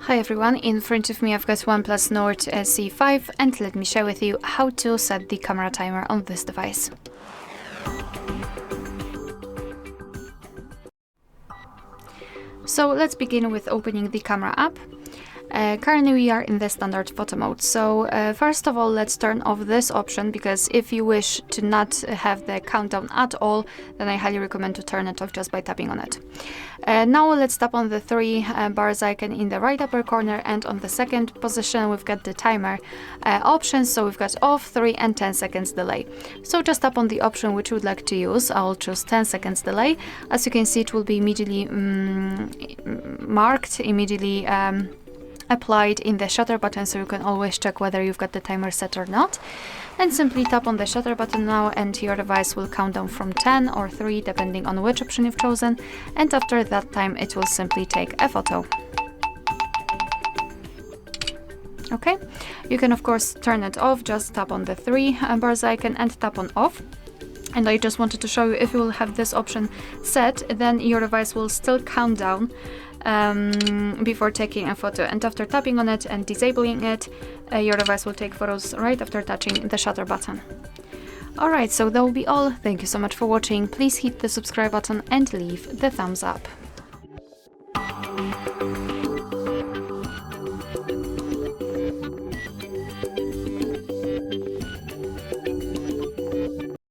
Hi everyone, in front of me I've got OnePlus Nord CE 5 and let me share with you how to set the camera timer on this device. So let's begin with opening the camera app. Currently we are in the standard photo mode, so first of all let's turn off this option, because if you wish to not have the countdown at all, then I highly recommend to turn it off just by tapping on it. Now let's tap on the three bars icon in the right upper corner, and on the second position we've got the timer options, so we've got off, 3 and 10 seconds delay. So just tap on the option which you would like to use. I'll choose 10 seconds delay. As you can see, it will be immediately marked, immediately applied in the shutter button, so you can always check whether you've got the timer set or not. And simply tap on the shutter button now, and your device will count down from 10 or 3 depending on which option you've chosen, and after that time it will simply take a photo. Okay, you can of course turn it off. Just tap on the three bars icon and tap on off. And I just wanted to show you, if you will have this option set, then your device will still count down before taking a photo, and after tapping on it and disabling it, your device will take photos right after touching the shutter button. Alright, so that will be all. Thank you so much for watching. Please hit the subscribe button and leave the thumbs up.